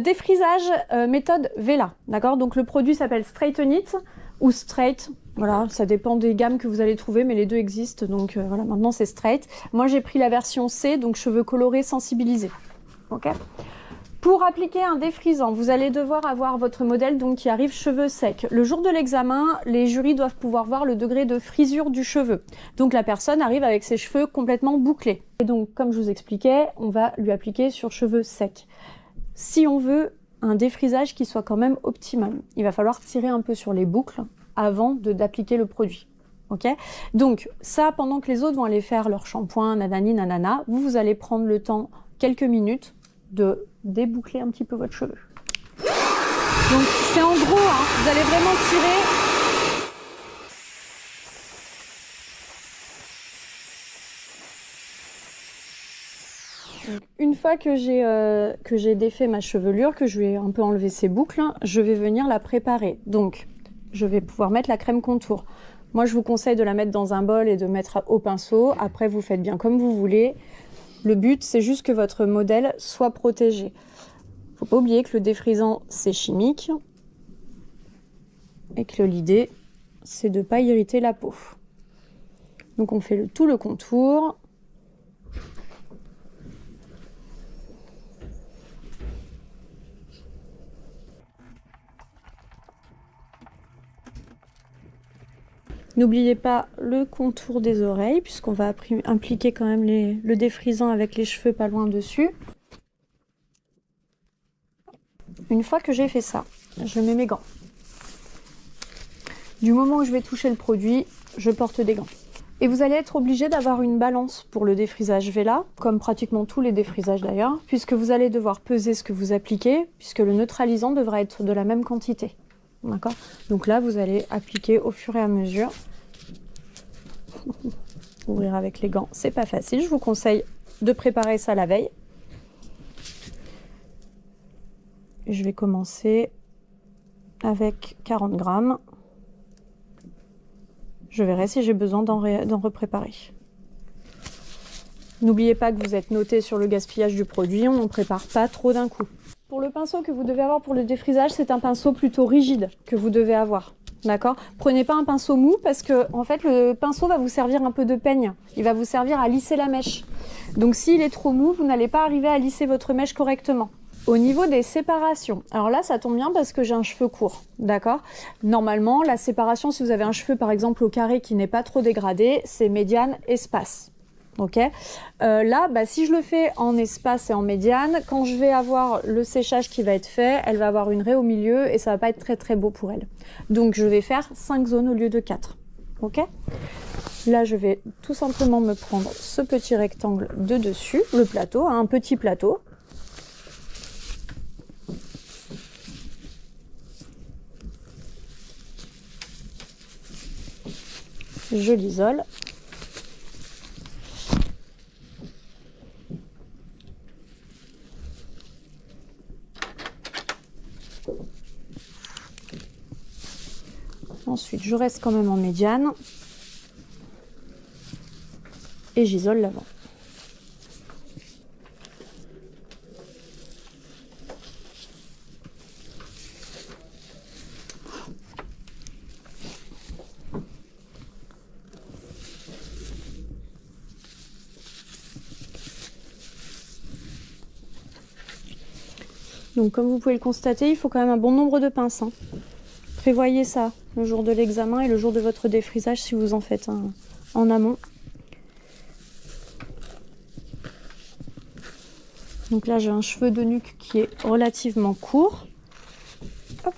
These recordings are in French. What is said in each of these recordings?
Défrisage méthode Vela, d'accord? Donc le produit s'appelle Straighten It ou Straight, voilà, ça dépend des gammes que vous allez trouver, mais les deux existent, donc voilà, maintenant c'est Straight. Moi j'ai pris la version C, donc cheveux colorés sensibilisés, ok? Pour appliquer un défrisant, vous allez devoir avoir votre modèle donc qui arrive cheveux secs. Le jour de l'examen, les jurys doivent pouvoir voir le degré de frisure du cheveu. Donc la personne arrive avec ses cheveux complètement bouclés. Et donc, comme je vous expliquais, on va lui appliquer sur cheveux secs. Si on veut un défrisage qui soit quand même optimum, il va falloir tirer un peu sur les boucles avant d'appliquer le produit. Ok? Donc ça, pendant que les autres vont aller faire leur shampoing, nanani, nanana, vous allez prendre le temps, quelques minutes, de déboucler un petit peu votre cheveu. Donc c'est en gros, hein, vous allez vraiment tirer. Donc, une fois que j'ai défait ma chevelure, que je vais un peu enlever ces boucles, je vais venir la préparer. Donc je vais pouvoir mettre la crème contour. Moi je vous conseille de la mettre dans un bol et de mettre au pinceau. Après vous faites bien comme vous voulez. Le but c'est juste que votre modèle soit protégé. Faut pas oublier que le défrisant c'est chimique et que l'idée c'est de ne pas irriter la peau. Donc on fait tout le contour. N'oubliez pas le contour des oreilles puisqu'on va impliquer quand même le défrisant avec les cheveux pas loin dessus. Une fois que j'ai fait ça, je mets mes gants. Du moment où je vais toucher le produit, je porte des gants. Et vous allez être obligé d'avoir une balance pour le défrisage Vela, comme pratiquement tous les défrisages d'ailleurs, puisque vous allez devoir peser ce que vous appliquez, puisque le neutralisant devra être de la même quantité. D'accord? Donc là, vous allez appliquer au fur et à mesure. Ouvrir avec les gants, c'est pas facile. Je vous conseille de préparer ça la veille. Je vais commencer avec 40 grammes. Je verrai si j'ai besoin d'en repréparer. N'oubliez pas que vous êtes noté sur le gaspillage du produit, on ne prépare pas trop d'un coup. Pour le pinceau que vous devez avoir pour le défrisage, c'est un pinceau plutôt rigide que vous devez avoir. D'accord? Prenez pas un pinceau mou parce que en fait le pinceau va vous servir un peu de peigne. Il va vous servir à lisser la mèche. Donc s'il est trop mou, vous n'allez pas arriver à lisser votre mèche correctement. Au niveau des séparations, alors là ça tombe bien parce que j'ai un cheveu court, d'accord? Normalement la séparation, si vous avez un cheveu par exemple au carré qui n'est pas trop dégradé, c'est médiane, espace. Ok, là, si je le fais en espace et en médiane, quand je vais avoir le séchage qui va être fait, elle va avoir une raie au milieu et ça va pas être très très beau pour elle. Donc je vais faire 5 zones au lieu de 4. Ok, là je vais tout simplement me prendre ce petit rectangle de dessus, le plateau, un petit plateau. Je l'isole. Ensuite, je reste quand même en médiane et j'isole l'avant. Donc, comme vous pouvez le constater, il faut quand même un bon nombre de pinces. Prévoyez ça le jour de l'examen et le jour de votre défrisage si vous en faites un en amont. Donc là, j'ai un cheveu de nuque qui est relativement court. Hop.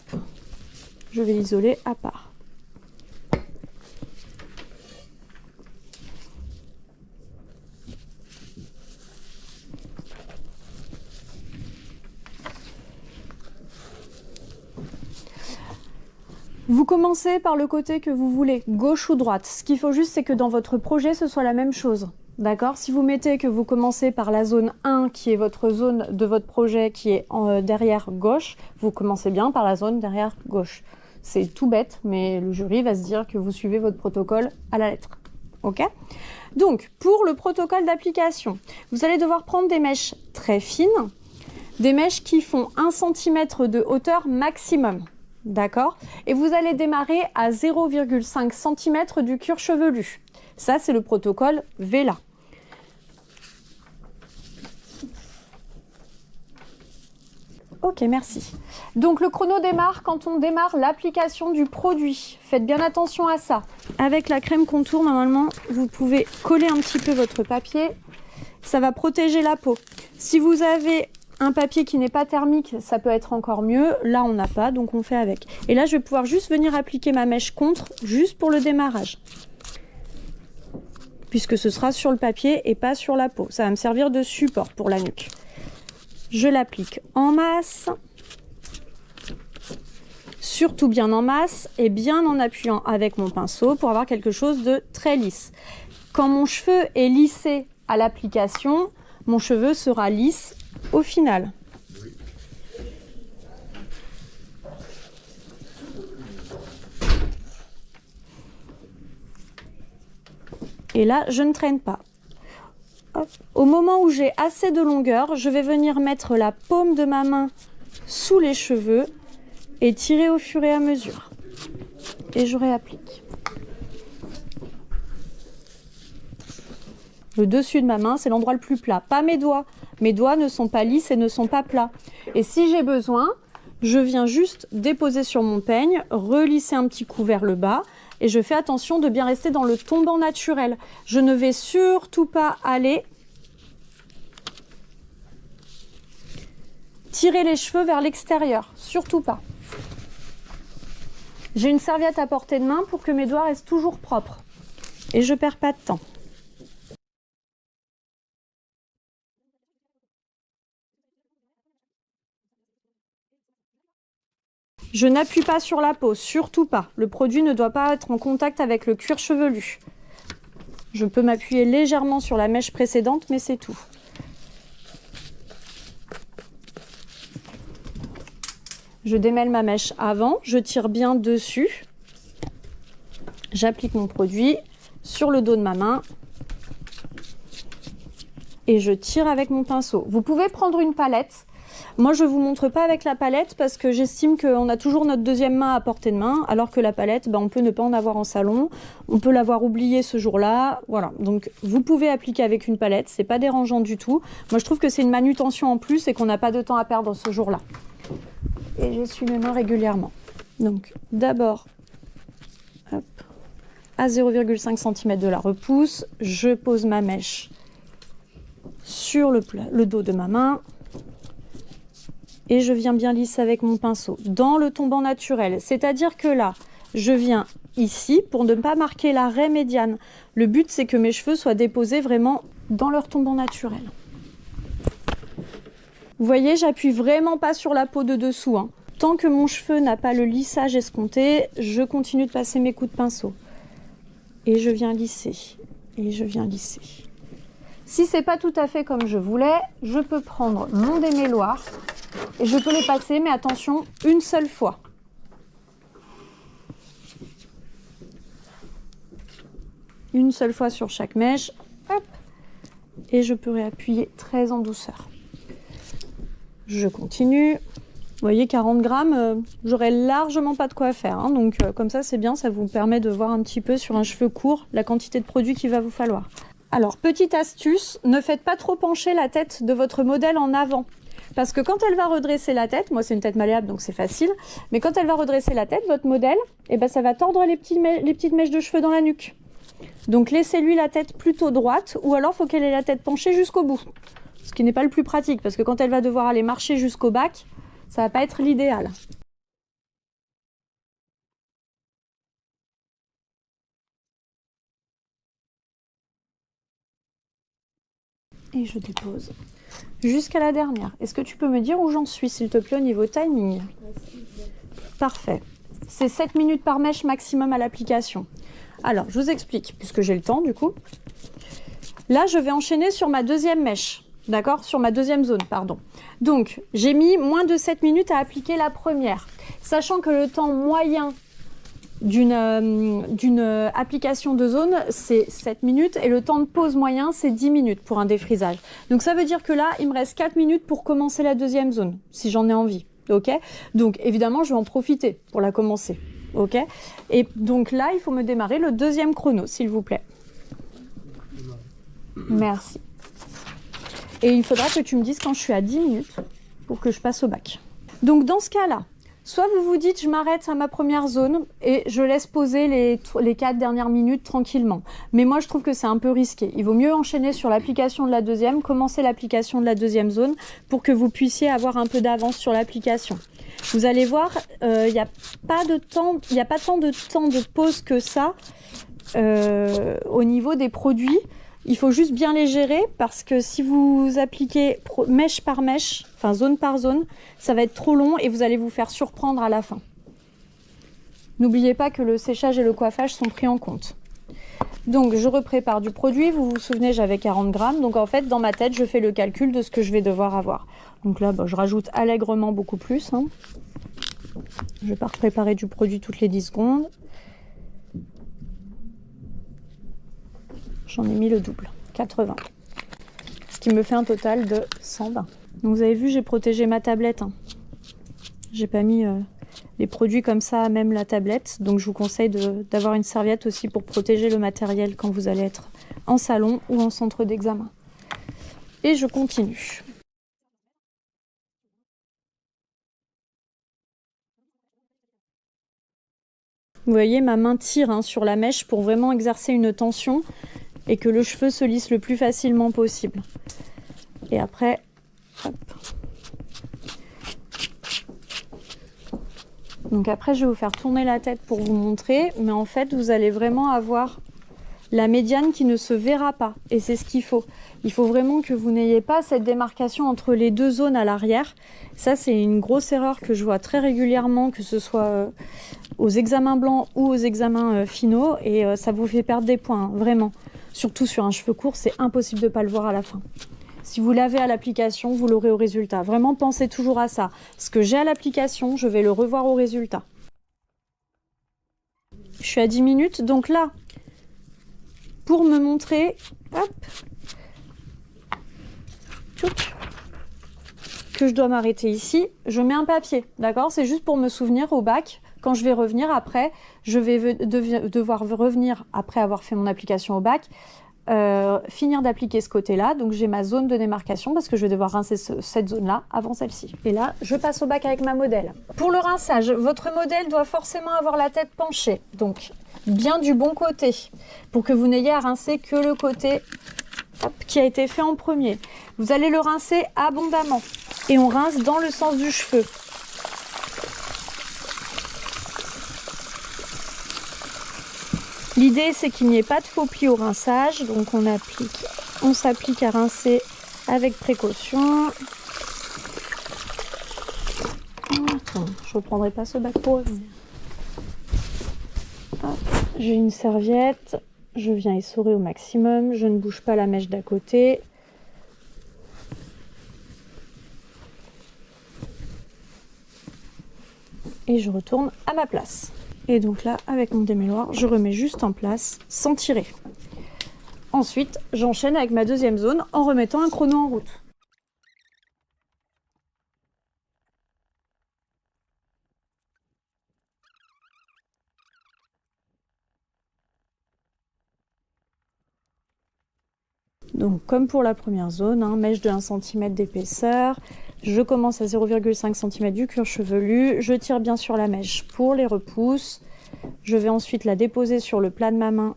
Je vais l'isoler à part. Vous commencez par le côté que vous voulez, gauche ou droite. Ce qu'il faut juste, c'est que dans votre projet, ce soit la même chose. D'accord? Si vous mettez que vous commencez par la zone 1, qui est votre zone de votre projet, qui est derrière gauche, vous commencez bien par la zone derrière gauche. C'est tout bête, mais le jury va se dire que vous suivez votre protocole à la lettre. Ok? Donc, pour le protocole d'application, vous allez devoir prendre des mèches très fines, des mèches qui font 1 cm de hauteur maximum. D'accord? Et vous allez démarrer à 0,5 cm du cuir chevelu. Ça, c'est le protocole Vela. Ok, merci. Donc le chrono démarre quand on démarre l'application du produit. Faites bien attention à ça. Avec la crème contour, normalement, vous pouvez coller un petit peu votre papier. Ça va protéger la peau. Si vous avez un papier qui n'est pas thermique, ça peut être encore mieux. Là, on n'a pas, donc on fait avec. Et là, je vais pouvoir juste venir appliquer ma mèche contre, juste pour le démarrage. Puisque ce sera sur le papier et pas sur la peau. Ça va me servir de support pour la nuque. Je l'applique en masse, surtout bien en masse et bien en appuyant avec mon pinceau pour avoir quelque chose de très lisse. Quand mon cheveu est lissé à l'application, mon cheveu sera lisse au final. Et là, je ne traîne pas. Hop. Au moment où j'ai assez de longueur, je vais venir mettre la paume de ma main sous les cheveux et tirer au fur et à mesure. Et je réapplique. Le dessus de ma main, c'est l'endroit le plus plat, pas mes doigts. Mes doigts ne sont pas lisses et ne sont pas plats. Et si j'ai besoin, je viens juste déposer sur mon peigne, relisser un petit coup vers le bas. Et je fais attention de bien rester dans le tombant naturel. Je ne vais surtout pas aller tirer les cheveux vers l'extérieur. Surtout pas. J'ai une serviette à portée de main pour que mes doigts restent toujours propres. Et je ne perds pas de temps. Je n'appuie pas sur la peau, surtout pas. Le produit ne doit pas être en contact avec le cuir chevelu. Je peux m'appuyer légèrement sur la mèche précédente, mais c'est tout. Je démêle ma mèche avant, je tire bien dessus. J'applique mon produit sur le dos de ma main. Et je tire avec mon pinceau. Vous pouvez prendre une palette. Moi, je ne vous montre pas avec la palette parce que j'estime qu'on a toujours notre deuxième main à portée de main, alors que la palette, on peut ne pas en avoir en salon, on peut l'avoir oubliée ce jour-là, voilà. Donc, vous pouvez appliquer avec une palette, c'est pas dérangeant du tout. Moi, je trouve que c'est une manutention en plus et qu'on n'a pas de temps à perdre ce jour-là. Et j'essuie mes mains régulièrement. Donc, d'abord, à 0,5 cm de la repousse, je pose ma mèche sur le dos de ma main. Et je viens bien lisser avec mon pinceau, dans le tombant naturel. C'est-à-dire que là, je viens ici pour ne pas marquer la raie médiane. Le but, c'est que mes cheveux soient déposés vraiment dans leur tombant naturel. Vous voyez, j'appuie vraiment pas sur la peau de dessous. Tant que mon cheveu n'a pas le lissage escompté, je continue de passer mes coups de pinceau. Et je viens lisser. Et je viens lisser. Si c'est pas tout à fait comme je voulais, je peux prendre mon démêloir et je peux les passer, mais attention, une seule fois. Une seule fois sur chaque mèche. Hop. Et je peux réappuyer très en douceur. Je continue. Vous voyez, 40 grammes, j'aurais largement pas de quoi faire. Donc comme ça, c'est bien, ça vous permet de voir un petit peu sur un cheveu court la quantité de produit qu'il va vous falloir. Alors, petite astuce, ne faites pas trop pencher la tête de votre modèle en avant. Parce que quand elle va redresser la tête, moi c'est une tête malléable donc c'est facile, mais quand elle va redresser la tête, votre modèle, ça va tordre les petites mèches de cheveux dans la nuque. Donc laissez-lui la tête plutôt droite, ou alors il faut qu'elle ait la tête penchée jusqu'au bout. Ce qui n'est pas le plus pratique, parce que quand elle va devoir aller marcher jusqu'au bac, ça va pas être l'idéal. Et je dépose jusqu'à la dernière. Est-ce que tu peux me dire où j'en suis, s'il te plaît, au niveau timing? Parfait. C'est 7 minutes par mèche maximum à l'application. Alors, je vous explique, puisque j'ai le temps, du coup. Là, je vais enchaîner sur ma deuxième mèche. D'accord? Sur ma deuxième zone, pardon. Donc, j'ai mis moins de 7 minutes à appliquer la première. Sachant que le temps moyen d'une application de zone, c'est 7 minutes et le temps de pause moyen, c'est 10 minutes pour un défrisage. Donc ça veut dire que là, il me reste 4 minutes pour commencer la deuxième zone, si j'en ai envie. Ok? Donc évidemment, je vais en profiter pour la commencer. Ok? Et donc là, il faut me démarrer le deuxième chrono, s'il vous plaît. Merci. Et il faudra que tu me dises quand je suis à 10 minutes pour que je passe au bac. Donc dans ce cas-là, soit vous vous dites je m'arrête à ma première zone et je laisse poser les 4 dernières minutes tranquillement. Mais moi je trouve que c'est un peu risqué. Il vaut mieux enchaîner sur l'application de la deuxième, commencer l'application de la deuxième zone pour que vous puissiez avoir un peu d'avance sur l'application. Vous allez voir, il n'y a pas de temps, il n'y a pas tant de temps de pause que ça au niveau des produits. Il faut juste bien les gérer parce que si vous appliquez mèche par mèche, enfin zone par zone, ça va être trop long et vous allez vous faire surprendre à la fin. N'oubliez pas que le séchage et le coiffage sont pris en compte. Donc je reprépare du produit, vous vous souvenez j'avais 40 grammes, donc en fait dans ma tête je fais le calcul de ce que je vais devoir avoir. Donc là je rajoute allègrement beaucoup plus. Je vais pas préparer du produit toutes les 10 secondes. J'en ai mis le double, 80. Ce qui me fait un total de 120. Donc vous avez vu, j'ai protégé ma tablette. J'ai pas mis les produits comme ça à même la tablette. Donc je vous conseille d'avoir une serviette aussi pour protéger le matériel quand vous allez être en salon ou en centre d'examen. Et je continue. Vous voyez, ma main tire sur la mèche pour vraiment exercer une tension et que le cheveu se lisse le plus facilement possible. Et après, hop. Donc après, je vais vous faire tourner la tête pour vous montrer, mais en fait, vous allez vraiment avoir la médiane qui ne se verra pas, et c'est ce qu'il faut. Il faut vraiment que vous n'ayez pas cette démarcation entre les deux zones à l'arrière. Ça, c'est une grosse erreur que je vois très régulièrement, que ce soit aux examens blancs ou aux examens finaux, et ça vous fait perdre des points, vraiment. Surtout sur un cheveu court, c'est impossible de ne pas le voir à la fin. Si vous l'avez à l'application, vous l'aurez au résultat. Vraiment, pensez toujours à ça. Ce que j'ai à l'application, je vais le revoir au résultat. Je suis à 10 minutes, donc là, pour me montrer, hop, que je dois m'arrêter ici, je mets un papier, d'accord? C'est juste pour me souvenir au bac. Quand je vais revenir après, je vais devoir revenir après avoir fait mon application au bac, finir d'appliquer ce côté-là. Donc j'ai ma zone de démarcation parce que je vais devoir rincer cette zone-là avant celle-ci. Et là, je passe au bac avec ma modèle. Pour le rinçage, votre modèle doit forcément avoir la tête penchée. Donc bien du bon côté pour que vous n'ayez à rincer que le côté qui a été fait en premier. Vous allez le rincer abondamment et on rince dans le sens du cheveu. L'idée, c'est qu'il n'y ait pas de faux plis au rinçage, donc on s'applique à rincer avec précaution. Attends, je ne reprendrai pas ce bac pour revenir. J'ai une serviette, je viens essorer au maximum, je ne bouge pas la mèche d'à côté. Et je retourne à ma place. Et donc là, avec mon démêloir, je remets juste en place sans tirer. Ensuite, j'enchaîne avec ma deuxième zone en remettant un chrono en route. Donc comme pour la première zone, mèche de 1 cm d'épaisseur, je commence à 0,5 cm du cuir chevelu, je tire bien sur la mèche pour les repousses, je vais ensuite la déposer sur le plat de ma main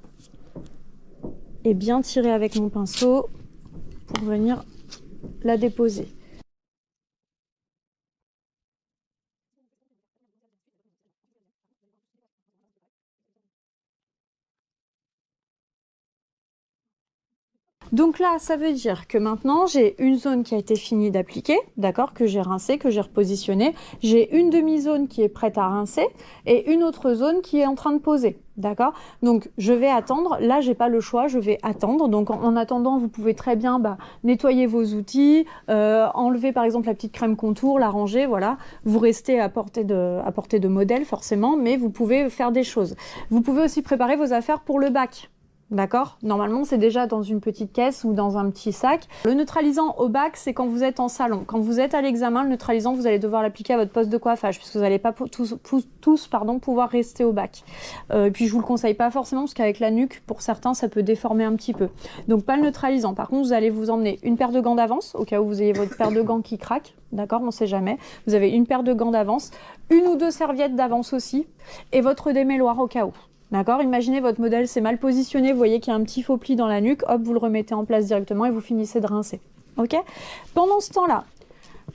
et bien tirer avec mon pinceau pour venir la déposer. Donc là, ça veut dire que maintenant, j'ai une zone qui a été finie d'appliquer, d'accord, que j'ai rincée, que j'ai repositionnée. J'ai une demi-zone qui est prête à rincer et une autre zone qui est en train de poser, d'accord. Donc, je vais attendre. Là, j'ai pas le choix, je vais attendre. Donc, en attendant, vous pouvez très bien nettoyer vos outils, enlever par exemple la petite crème contour, la ranger, voilà. Vous restez à portée de modèle forcément, mais vous pouvez faire des choses. Vous pouvez aussi préparer vos affaires pour le bac. D'accord? Normalement, c'est déjà dans une petite caisse ou dans un petit sac. Le neutralisant au bac, c'est quand vous êtes en salon. Quand vous êtes à l'examen, le neutralisant, vous allez devoir l'appliquer à votre poste de coiffage puisque vous n'allez pas tous pouvoir rester au bac. Et puis, je vous le conseille pas forcément parce qu'avec la nuque, pour certains, ça peut déformer un petit peu. Donc, pas le neutralisant. Par contre, vous allez vous emmener une paire de gants d'avance au cas où vous ayez votre paire de gants qui craque. D'accord? On ne sait jamais. Vous avez une paire de gants d'avance, une ou deux serviettes d'avance aussi et votre démêloir au cas où. D'accord? Imaginez votre modèle c'est mal positionné, vous voyez qu'il y a un petit faux pli dans la nuque, hop, vous le remettez en place directement et vous finissez de rincer. Ok? Pendant ce temps-là,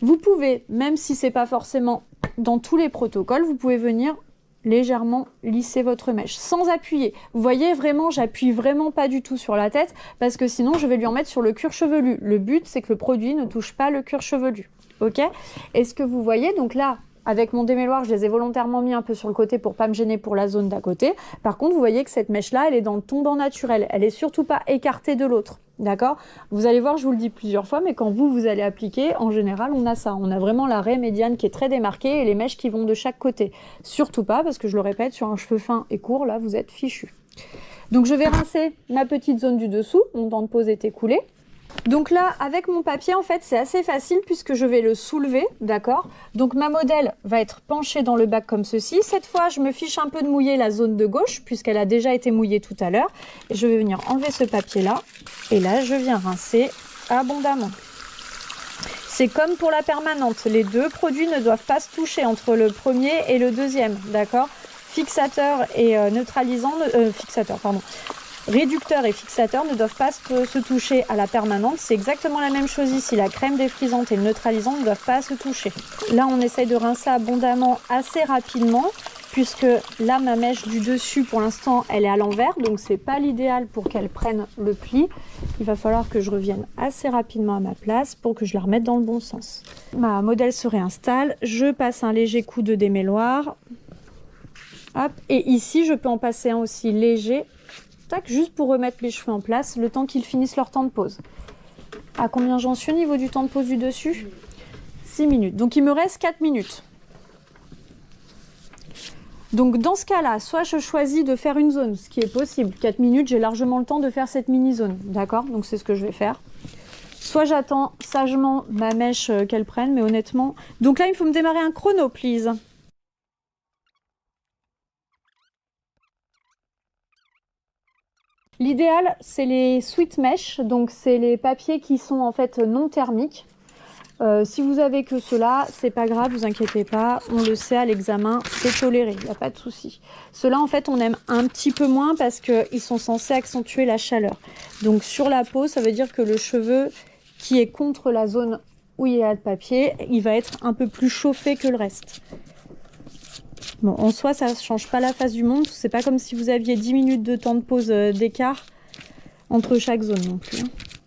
vous pouvez, même si c'est pas forcément dans tous les protocoles, vous pouvez venir légèrement lisser votre mèche sans appuyer. Vous voyez vraiment, j'appuie vraiment pas du tout sur la tête parce que sinon je vais lui en mettre sur le cuir chevelu. Le but c'est que le produit ne touche pas le cuir chevelu. Ok? Est-ce que vous voyez? Donc là, avec mon démêloir, je les ai volontairement mis un peu sur le côté pour pas me gêner pour la zone d'à côté. Par contre, vous voyez que cette mèche-là, elle est dans le tombant naturel. Elle est surtout pas écartée de l'autre. D'accord? Vous allez voir, je vous le dis plusieurs fois, mais quand vous allez appliquer, en général, on a ça. On a vraiment la raie médiane qui est très démarquée et les mèches qui vont de chaque côté. Surtout pas, parce que je le répète, sur un cheveu fin et court, là, vous êtes fichu. Donc, je vais rincer ma petite zone du dessous. Mon temps de pose est écoulé. Donc là, avec mon papier, en fait, c'est assez facile puisque je vais le soulever, d'accord? Donc ma modèle va être penchée dans le bac comme ceci. Cette fois, je me fiche un peu de mouiller la zone de gauche puisqu'elle a déjà été mouillée tout à l'heure. Je vais venir enlever ce papier-là et là, je viens rincer abondamment. C'est comme pour la permanente. Les deux produits ne doivent pas se toucher entre le premier et le deuxième, d'accord? Fixateur et réducteur et fixateur ne doivent pas se toucher à la permanente. C'est exactement la même chose ici. La crème défrisante et le neutralisant ne doivent pas se toucher. Là, on essaye de rincer abondamment assez rapidement puisque là, ma mèche du dessus, pour l'instant, elle est à l'envers. Donc, c'est pas l'idéal pour qu'elle prenne le pli. Il va falloir que je revienne assez rapidement à ma place pour que je la remette dans le bon sens. Ma modèle se réinstalle. Je passe un léger coup de démêloir. Hop. Et ici, je peux en passer un aussi léger. Tac, juste pour remettre les cheveux en place, le temps qu'ils finissent leur temps de pause. À combien j'en suis au niveau du temps de pause du dessus? 6 minutes. Donc, il me reste 4 minutes. Donc, dans ce cas-là, soit je choisis de faire une zone, ce qui est possible. 4 minutes, j'ai largement le temps de faire cette mini-zone. D'accord? Donc, c'est ce que je vais faire. Soit j'attends sagement ma mèche qu'elle prenne, mais honnêtement... Donc là, il faut me démarrer un chrono, please. L'idéal, c'est les sweet mesh, donc c'est les papiers qui sont en fait non thermiques. Si vous avez que cela, c'est pas grave, vous inquiétez pas, on le sait à l'examen, c'est toléré, il n'y a pas de souci. Ceux-là, en fait, on aime un petit peu moins parce qu'ils sont censés accentuer la chaleur. Donc sur la peau, ça veut dire que le cheveu qui est contre la zone où il y a le papier, il va être un peu plus chauffé que le reste. Bon, en soi, ça ne change pas la face du monde. C'est pas comme si vous aviez 10 minutes de temps de pause d'écart entre chaque zone non plus.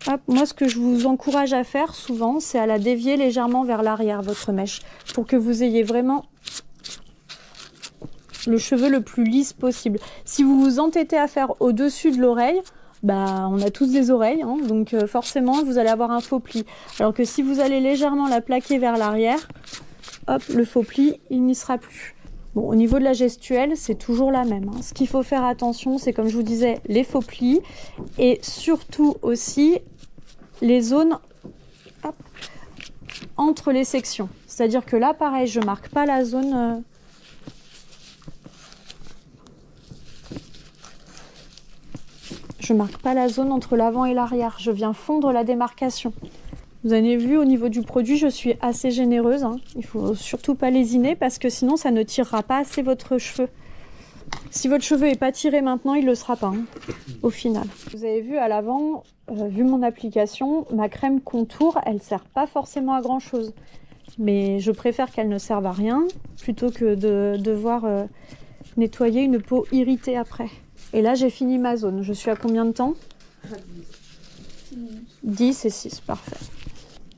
Hop, moi, ce que je vous encourage à faire souvent, c'est à la dévier légèrement vers l'arrière, votre mèche, pour que vous ayez vraiment le cheveu le plus lisse possible. Si vous vous entêtez à faire au-dessus de l'oreille, on a tous des oreilles, hein, donc forcément, vous allez avoir un faux pli. Alors que si vous allez légèrement la plaquer vers l'arrière, hop, le faux pli, il n'y sera plus. Bon, au niveau de la gestuelle, c'est toujours la même. Hein. Ce qu'il faut faire attention, c'est comme je vous disais, les faux plis et surtout aussi les zones entre les sections. C'est-à-dire que là, pareil, je marque pas la zone... Je marque pas la zone entre l'avant et l'arrière. Je viens fondre la démarcation. Vous avez vu, au niveau du produit, je suis assez généreuse. Hein. Il ne faut surtout pas lésiner parce que sinon, ça ne tirera pas assez votre cheveu. Si votre cheveu n'est pas tiré maintenant, il ne le sera pas, hein, au final. Vous avez vu à l'avant, vu mon application, ma crème contour, elle ne sert pas forcément à grand-chose. Mais je préfère qu'elle ne serve à rien plutôt que de devoir nettoyer une peau irritée après. Et là, j'ai fini ma zone. Je suis à combien de temps? 6 minutes. 10 et 6, parfait.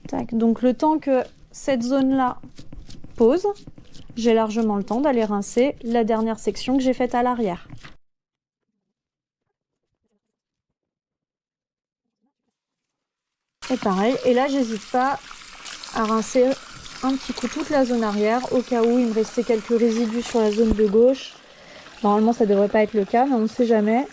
Tac. Donc le temps que cette zone-là pose, j'ai largement le temps d'aller rincer la dernière section que j'ai faite à l'arrière. Et pareil, et là j'hésite pas à rincer un petit coup toute la zone arrière au cas où il me restait quelques résidus sur la zone de gauche. Normalement ça devrait pas être le cas, mais on ne sait jamais.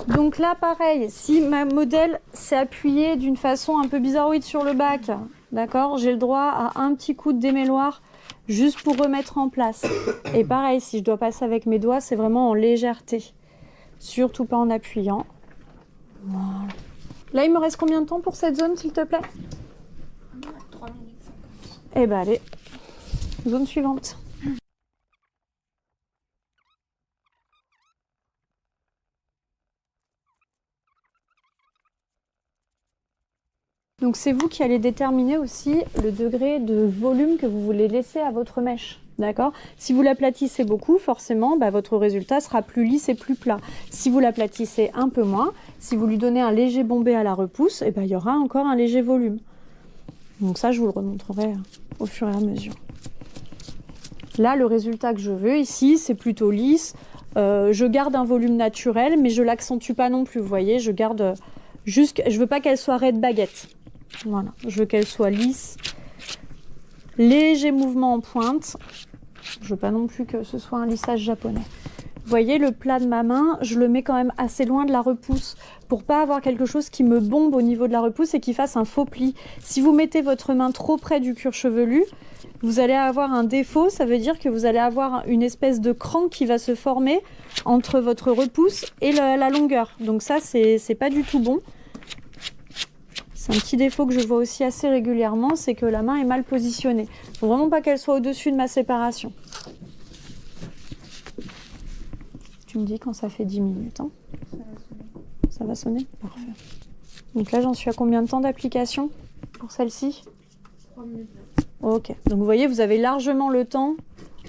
Donc là pareil, si ma modèle s'est appuyée d'une façon un peu bizarroïde sur le bac, d'accord, j'ai le droit à un petit coup de démêloir juste pour remettre en place. Et pareil, si je dois passer avec mes doigts, c'est vraiment en légèreté. Surtout pas en appuyant. Voilà. Là, il me reste combien de temps pour cette zone, s'il te plaît? 3 minutes 50. Eh ben allez, zone suivante. Donc c'est vous qui allez déterminer aussi le degré de volume que vous voulez laisser à votre mèche. D'accord? Si vous l'aplatissez beaucoup, forcément, votre résultat sera plus lisse et plus plat. Si vous l'aplatissez un peu moins, si vous lui donnez un léger bombé à la repousse, il y aura encore un léger volume. Donc ça, je vous le remontrerai au fur et à mesure. Là, le résultat que je veux ici, c'est plutôt lisse. Je garde un volume naturel, mais je l'accentue pas non plus. Vous voyez, je garde je veux pas qu'elle soit raide baguette. Voilà, je veux qu'elle soit lisse. Léger mouvement en pointe. Je veux pas non plus que ce soit un lissage japonais. Vous voyez, le plat de ma main, je le mets quand même assez loin de la repousse pour pas avoir quelque chose qui me bombe au niveau de la repousse et qui fasse un faux pli. Si vous mettez votre main trop près du cuir chevelu, vous allez avoir un défaut, ça veut dire que vous allez avoir une espèce de cran qui va se former entre votre repousse et la longueur. Donc ça, c'est pas du tout bon. C'est un petit défaut que je vois aussi assez régulièrement, c'est que la main est mal positionnée. Il ne faut vraiment pas qu'elle soit au-dessus de ma séparation. Tu me dis quand ça fait 10 minutes. Hein. Ça va sonner. Parfait. Donc là, j'en suis à combien de temps d'application pour celle-ci? 3 minutes. Ok. Donc vous voyez, vous avez largement le temps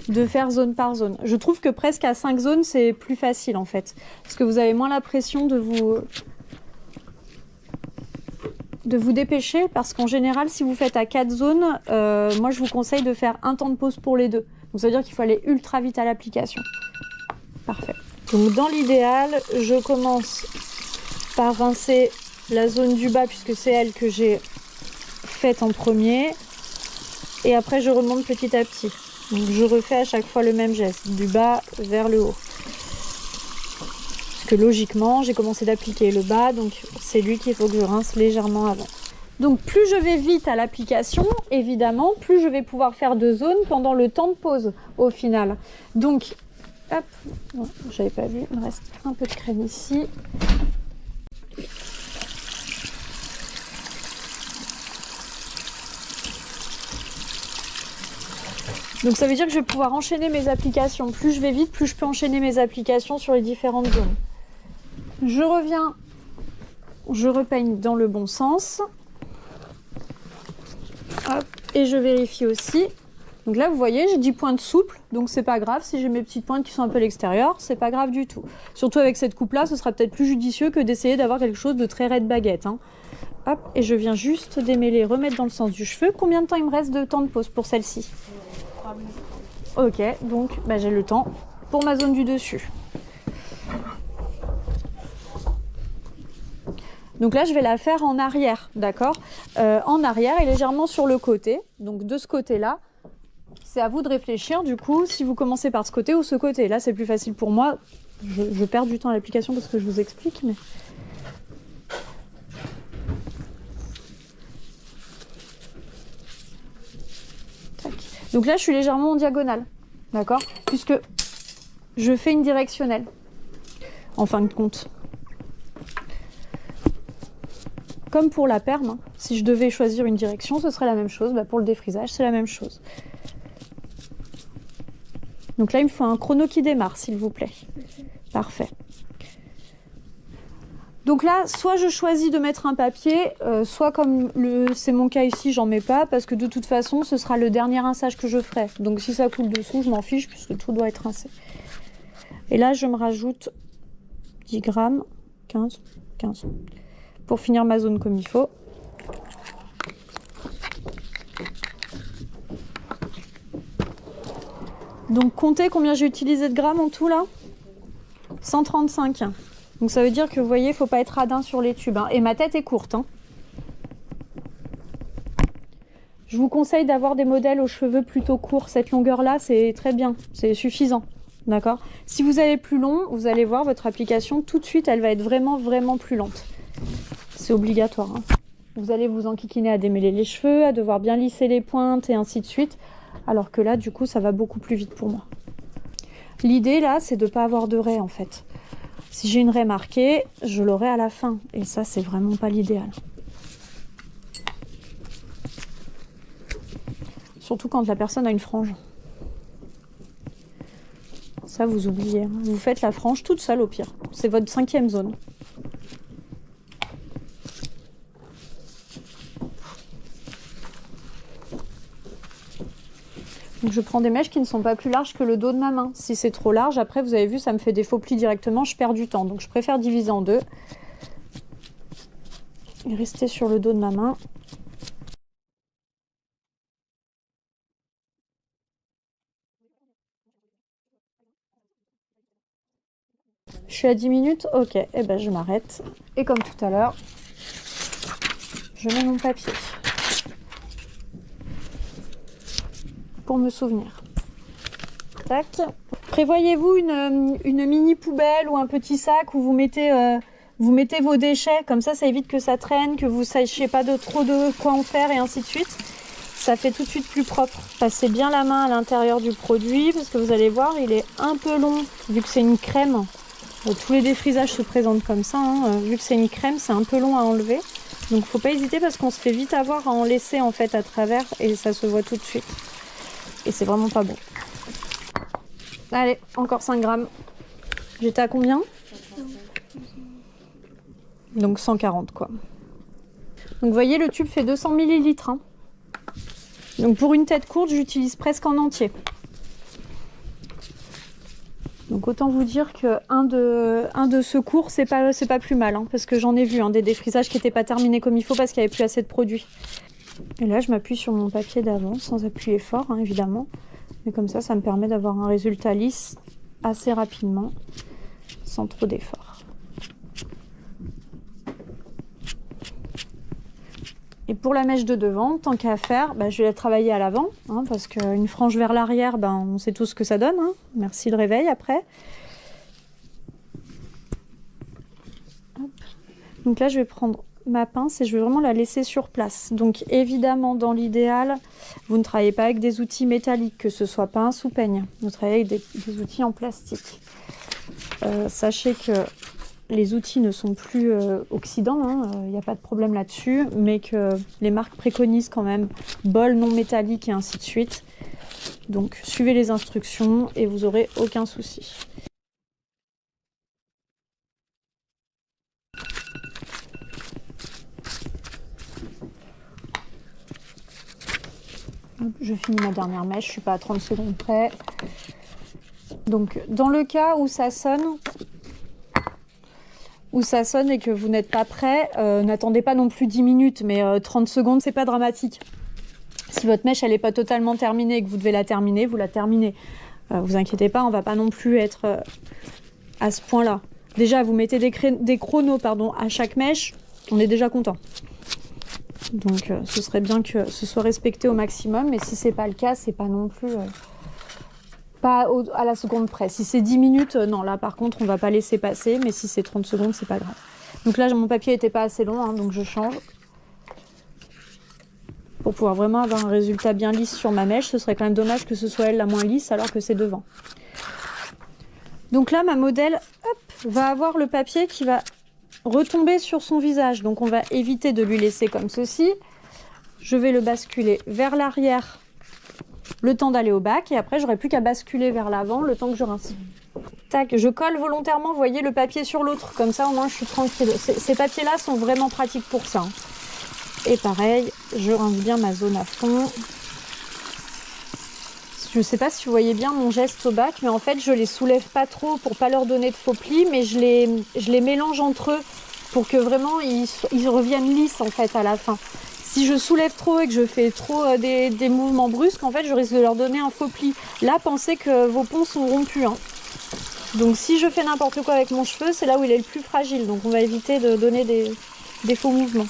de faire zone par zone. Je trouve que presque à 5 zones, c'est plus facile en fait. Parce que vous avez moins la pression de vous dépêcher, parce qu'en général, si vous faites à 4 zones, moi je vous conseille de faire un temps de pause pour les deux. Donc ça veut dire qu'il faut aller ultra vite à l'application. Parfait. Donc dans l'idéal, je commence par rincer la zone du bas, puisque c'est elle que j'ai faite en premier. Et après, je remonte petit à petit. Donc je refais à chaque fois le même geste, du bas vers le haut. Parce que logiquement, j'ai commencé d'appliquer le bas, donc c'est lui qu'il faut que je rince légèrement avant. Donc plus je vais vite à l'application, évidemment, plus je vais pouvoir faire de zones pendant le temps de pause au final. Donc, hop, non, j'avais pas vu, il me reste un peu de crème ici. Donc ça veut dire que je vais pouvoir enchaîner mes applications. Plus je vais vite, plus je peux enchaîner mes applications sur les différentes zones. Je reviens, je repeigne dans le bon sens. Hop, et je vérifie aussi. Donc là, vous voyez, j'ai 10 pointes souples, donc c'est pas grave. Si j'ai mes petites pointes qui sont un peu à l'extérieur, c'est pas grave du tout. Surtout avec cette coupe-là, ce sera peut-être plus judicieux que d'essayer d'avoir quelque chose de très raide baguette. Hein. Hop, et je viens juste démêler, remettre dans le sens du cheveu. Combien de temps il me reste de temps de pause pour celle-ci? 3 minutes. Ok, donc j'ai le temps pour ma zone du dessus. Donc là, je vais la faire en arrière, d'accord? En arrière et légèrement sur le côté. Donc de ce côté-là, c'est à vous de réfléchir. Du coup, si vous commencez par ce côté ou ce côté. Là, c'est plus facile pour moi. Je perds du temps à l'application parce que je vous explique, mais... Tac. Donc là, je suis légèrement en diagonale, d'accord? Puisque je fais une directionnelle, en fin de compte. Comme pour la perme, hein. Si je devais choisir une direction, ce serait la même chose. Pour le défrisage, c'est la même chose. Donc là, il me faut un chrono qui démarre, s'il vous plaît. Parfait. Donc là, soit je choisis de mettre un papier, soit comme c'est mon cas ici, j'en mets pas, parce que de toute façon, ce sera le dernier rinçage que je ferai. Donc si ça coule dessous, je m'en fiche, puisque tout doit être rincé. Et là, je me rajoute 10 grammes, 15, pour finir ma zone comme il faut. Donc comptez combien j'ai utilisé de grammes en tout là, 135. Donc ça veut dire que vous voyez, il ne faut pas être radin sur les tubes. Hein. Et ma tête est courte. Hein. Je vous conseille d'avoir des modèles aux cheveux plutôt courts. Cette longueur-là, c'est très bien, c'est suffisant. D'accord ? Si vous avez plus long, vous allez voir votre application, tout de suite, elle va être vraiment, vraiment plus lente. C'est obligatoire. Hein. Vous allez vous enquiquiner à démêler les cheveux, à devoir bien lisser les pointes et ainsi de suite. Alors que là, du coup, ça va beaucoup plus vite pour moi. L'idée, là, c'est de ne pas avoir de raie, en fait. Si j'ai une raie marquée, je l'aurai à la fin. Et ça, c'est vraiment pas l'idéal. Surtout quand la personne a une frange. Ça, vous oubliez. Hein. Vous faites la frange toute seule, au pire. C'est votre 5e zone. Donc je prends des mèches qui ne sont pas plus larges que le dos de ma main. Si c'est trop large, après vous avez vu, ça me fait des faux plis directement, je perds du temps. Donc je préfère diviser en deux et rester sur le dos de ma main. Je suis à 10 minutes, ok, et ben je m'arrête. Et comme tout à l'heure, je mets mon papier pour me souvenir. Tac. Prévoyez-vous une mini poubelle ou un petit sac où vous mettez vos déchets, comme ça évite que ça traîne, que vous ne sachiez pas trop de quoi en faire et ainsi de suite. Ça fait tout de suite plus propre. Passez bien la main à l'intérieur du produit parce que vous allez voir, il est un peu long vu que c'est une crème. Tous les défrisages se présentent comme ça. Hein. Vu que c'est une crème, c'est un peu long à enlever. Donc faut pas hésiter parce qu'on se fait vite avoir à en laisser en fait à travers et ça se voit tout de suite. Et c'est vraiment pas bon. Allez, encore 5 grammes. J'étais à combien ? Donc 140 quoi. Donc vous voyez, le tube fait 200 ml. Hein. Donc pour une tête courte, j'utilise presque en entier. Donc autant vous dire que un de secours, c'est pas plus mal. Hein, parce que j'en ai vu des défrisages qui n'étaient pas terminés comme il faut parce qu'il n'y avait plus assez de produit. Et là, je m'appuie sur mon papier d'avant, sans appuyer fort, hein, évidemment. Mais comme ça me permet d'avoir un résultat lisse assez rapidement, sans trop d'efforts. Et pour la mèche de devant, tant qu'à faire, je vais la travailler à l'avant, hein, parce qu'une frange vers l'arrière, on sait tous ce que ça donne. Hein. Merci le réveil après. Hop. Donc là, je vais prendre ma pince et je vais vraiment la laisser sur place. Donc évidemment, dans l'idéal, vous ne travaillez pas avec des outils métalliques, que ce soit pince ou peigne. Vous travaillez avec des outils en plastique. Sachez que les outils ne sont plus oxydants, il n'y a pas de problème là-dessus, mais que les marques préconisent quand même bol non métallique et ainsi de suite. Donc suivez les instructions et vous n'aurez aucun souci. Je finis ma dernière mèche, je ne suis pas à 30 secondes près. Donc dans le cas où ça sonne et que vous n'êtes pas prêt, n'attendez pas non plus 10 minutes, mais 30 secondes, c'est pas dramatique. Si votre mèche elle n'est pas totalement terminée et que vous devez la terminer, vous la terminez. Vous inquiétez pas, on va pas non plus être à ce point-là. Déjà, vous mettez des chronos à chaque mèche, on est déjà content. Donc ce serait bien que ce soit respecté au maximum, mais si c'est pas le cas, c'est pas non plus pas à la seconde près. Si c'est 10 minutes, non, là par contre on va pas laisser passer, mais si c'est 30 secondes, c'est pas grave. Donc là mon papier était pas assez long, donc je change. Pour pouvoir vraiment avoir un résultat bien lisse sur ma mèche, ce serait quand même dommage que ce soit elle la moins lisse alors que c'est devant. Donc là ma modèle va avoir le papier qui va retomber sur son visage, donc on va éviter de lui laisser comme ceci. Je vais le basculer vers l'arrière le temps d'aller au bac et après j'aurai plus qu'à basculer vers l'avant le temps que je rince. Tac, je colle volontairement, vous voyez, le papier sur l'autre. Comme ça, au moins, je suis tranquille. Ces papiers-là sont vraiment pratiques pour ça. Et pareil, je rince bien ma zone à fond. Je ne sais pas si vous voyez bien mon geste au bac, mais en fait, je les soulève pas trop pour pas leur donner de faux plis, mais je les mélange entre eux pour que vraiment ils reviennent lisses en fait à la fin. Si je soulève trop et que je fais trop des mouvements brusques, en fait, je risque de leur donner un faux pli. Là, pensez que vos ponts sont rompus. Hein. Donc, si je fais n'importe quoi avec mon cheveu, c'est là où il est le plus fragile. Donc, on va éviter de donner des faux mouvements.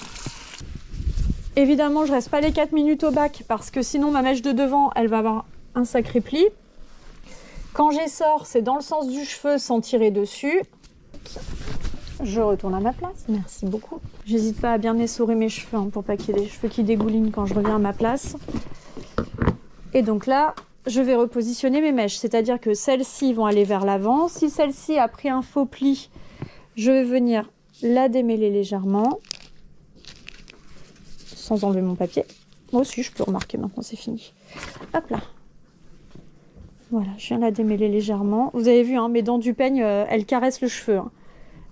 Évidemment, je reste pas les 4 minutes au bac parce que sinon, ma mèche de devant, elle va avoir un sacré pli. Quand j'essore, c'est dans le sens du cheveu sans tirer dessus. Je retourne à ma place, merci beaucoup. J'hésite pas à bien essorer mes cheveux hein, pour pas qu'il y ait des cheveux qui dégoulinent quand je reviens à ma place. Et donc là, je vais repositionner mes mèches, c'est-à-dire que celles-ci vont aller vers l'avant. Si celle-ci a pris un faux pli, je vais venir la démêler légèrement, sans enlever mon papier. Moi aussi, je peux remarquer maintenant, c'est fini. Hop là. Voilà, je viens la démêler légèrement. Vous avez vu, hein, mes dents du peigne, elles caressent le cheveu. Hein.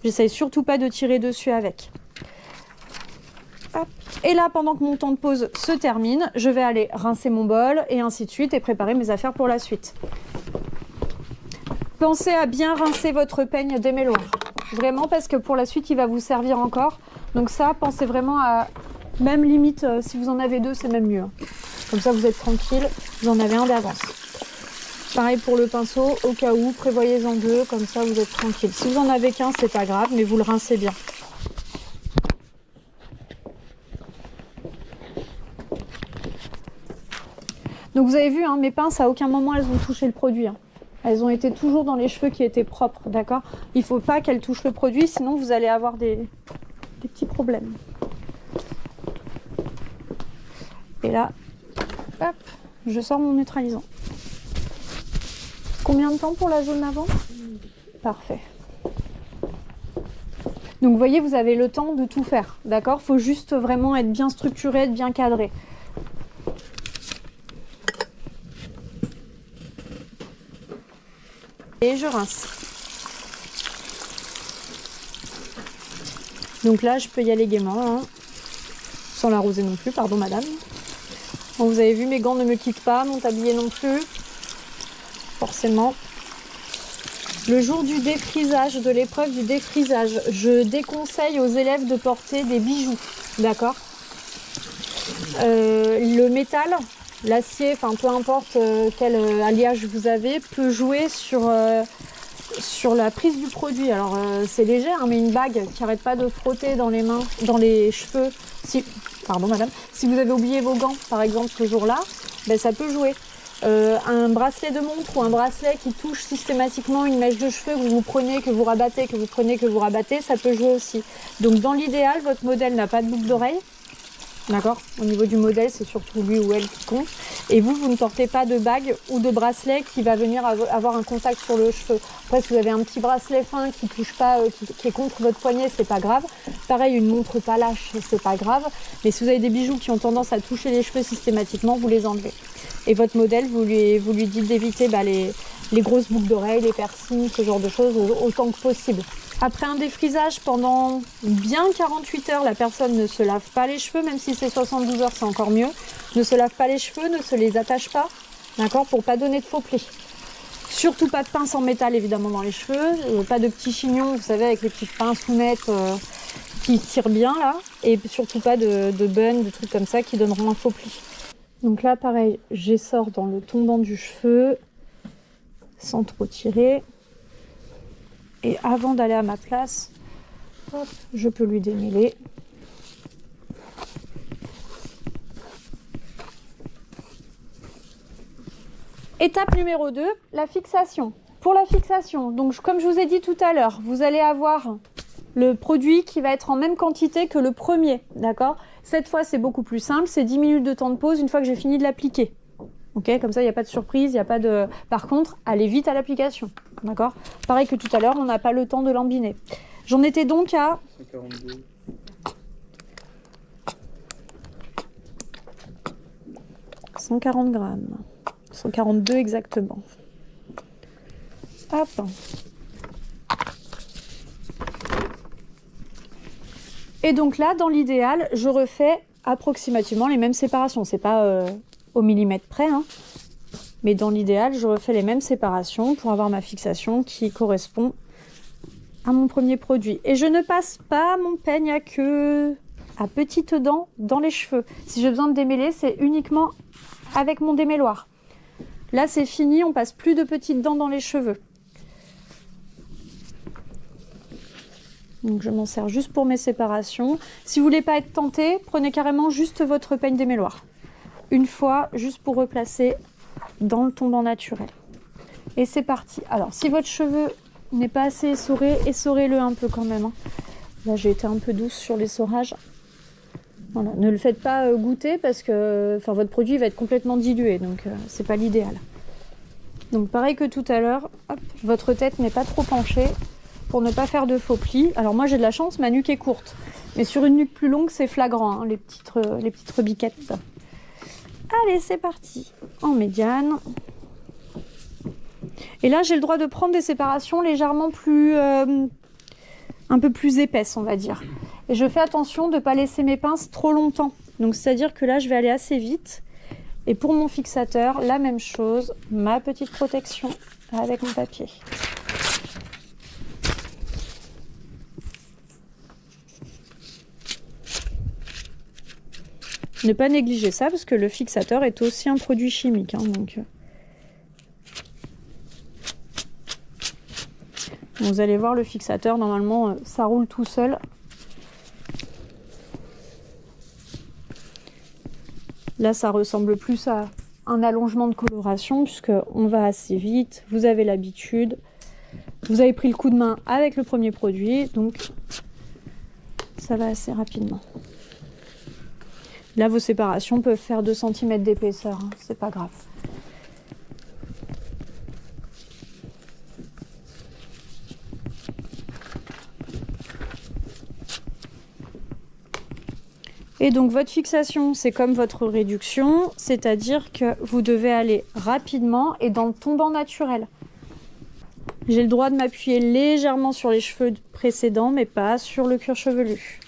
J'essaye surtout pas de tirer dessus avec. Hop. Et là, pendant que mon temps de pause se termine, je vais aller rincer mon bol et ainsi de suite et préparer mes affaires pour la suite. Pensez à bien rincer votre peigne démêloir. Vraiment, parce que pour la suite, il va vous servir encore. Donc ça, pensez vraiment à... Même limite, si vous en avez deux, c'est même mieux. Hein. Comme ça, vous êtes tranquille, vous en avez un d'avance. Pareil pour le pinceau, au cas où, prévoyez-en deux, comme ça vous êtes tranquille. Si vous en avez qu'un, c'est pas grave, mais vous le rincez bien. Donc vous avez vu, hein, mes pinces, à aucun moment elles ont touché le produit. Hein. Elles ont été toujours dans les cheveux qui étaient propres, d'accord ? Il ne faut pas qu'elles touchent le produit, sinon vous allez avoir des petits problèmes. Et là, hop, je sors mon neutralisant. Combien de temps pour la zone avant ? Parfait. Donc vous voyez, vous avez le temps de tout faire, d'accord ? Il faut juste vraiment être bien structuré, être bien cadré. Et je rince. Donc là, je peux y aller gaiement, hein, sans l'arroser non plus, pardon madame. Bon, vous avez vu, mes gants ne me quittent pas, mon tablier non plus. Forcément. Le jour du défrisage, de l'épreuve du défrisage, je déconseille aux élèves de porter des bijoux, d'accord ? Le métal, l'acier, enfin peu importe quel alliage vous avez, peut jouer sur la prise du produit. Alors c'est léger, hein, mais une bague qui n'arrête pas de frotter dans les mains, dans les cheveux, pardon madame, si vous avez oublié vos gants par exemple ce jour-là, ben, ça peut jouer. Un bracelet de montre ou un bracelet qui touche systématiquement une mèche de cheveux que vous prenez, que vous rabattez, que vous prenez, que vous rabattez, ça peut jouer aussi. Donc dans l'idéal, votre modèle n'a pas de boucle d'oreille. D'accord ? Au niveau du modèle, c'est surtout lui ou elle qui compte. Et vous ne portez pas de bague ou de bracelet qui va venir avoir un contact sur le cheveu. Après, si vous avez un petit bracelet fin qui touche pas, qui est contre votre poignet, c'est pas grave. Pareil, une montre pas lâche, c'est pas grave. Mais si vous avez des bijoux qui ont tendance à toucher les cheveux systématiquement, vous les enlevez. Et votre modèle, vous lui dites d'éviter les grosses boucles d'oreilles, les piercings, ce genre de choses autant que possible. Après un défrisage, pendant bien 48 heures, la personne ne se lave pas les cheveux, même si c'est 72 heures, c'est encore mieux. Ne se lave pas les cheveux, ne se les attache pas, d'accord, pour pas donner de faux plis. Surtout pas de pince en métal, évidemment, dans les cheveux. Pas de petits chignons, vous savez, avec les petites pinces lunettes qui tirent bien, là. Et surtout pas de bun, de trucs comme ça qui donneront un faux pli. Donc là, pareil, j'essore dans le tombant du cheveu, sans trop tirer. Et avant d'aller à ma place, hop, je peux lui démêler. Étape numéro 2, la fixation. Pour la fixation, donc comme je vous ai dit tout à l'heure, vous allez avoir le produit qui va être en même quantité que le premier, d'accord ? Cette fois, c'est beaucoup plus simple, c'est 10 minutes de temps de pause une fois que j'ai fini de l'appliquer. Ok, comme ça, il n'y a pas de surprise, il n'y a pas de... Par contre, allez vite à l'application, d'accord ? Pareil que tout à l'heure, on n'a pas le temps de lambiner. J'en étais donc à... 142. 140 grammes. 142 exactement. Hop. Et donc là, dans l'idéal, je refais approximativement les mêmes séparations. C'est pas au millimètre près, hein. Mais dans l'idéal, je refais les mêmes séparations pour avoir ma fixation qui correspond à mon premier produit. Et je ne passe pas mon peigne à queue à petites dents dans les cheveux. Si j'ai besoin de démêler, c'est uniquement avec mon démêloir. Là, c'est fini, on passe plus de petites dents dans les cheveux. Donc je m'en sers juste pour mes séparations. Si vous voulez pas être tenté, prenez carrément juste votre peigne démêloir. Une fois, juste pour replacer dans le tombant naturel. Et c'est parti. Alors, si votre cheveu n'est pas assez essoré, essorez-le un peu quand même, hein. Là, j'ai été un peu douce sur l'essorage. Voilà. Ne le faites pas goûter parce que votre produit va être complètement dilué, donc c'est pas l'idéal. Donc pareil que tout à l'heure, votre tête n'est pas trop penchée pour ne pas faire de faux plis. Alors moi j'ai de la chance, ma nuque est courte. Mais sur une nuque plus longue, c'est flagrant, hein, les petites rebiquettes. Allez, c'est parti. En médiane. Et là, j'ai le droit de prendre des séparations légèrement plus... un peu plus épaisses, on va dire. Et je fais attention de ne pas laisser mes pinces trop longtemps. Donc c'est-à-dire que là, je vais aller assez vite. Et pour mon fixateur, la même chose. Ma petite protection avec mon papier. Ne pas négliger ça parce que le fixateur est aussi un produit chimique, hein, donc... Vous allez voir, le fixateur, normalement, ça roule tout seul. Là, ça ressemble plus à un allongement de coloration puisqu'on va assez vite. Vous avez l'habitude. Vous avez pris le coup de main avec le premier produit, donc ça va assez rapidement. Là, vos séparations peuvent faire 2 cm d'épaisseur, hein, c'est pas grave. Et donc votre fixation, c'est comme votre réduction, c'est-à-dire que vous devez aller rapidement et dans le tombant naturel. J'ai le droit de m'appuyer légèrement sur les cheveux précédents, mais pas sur le cuir chevelu.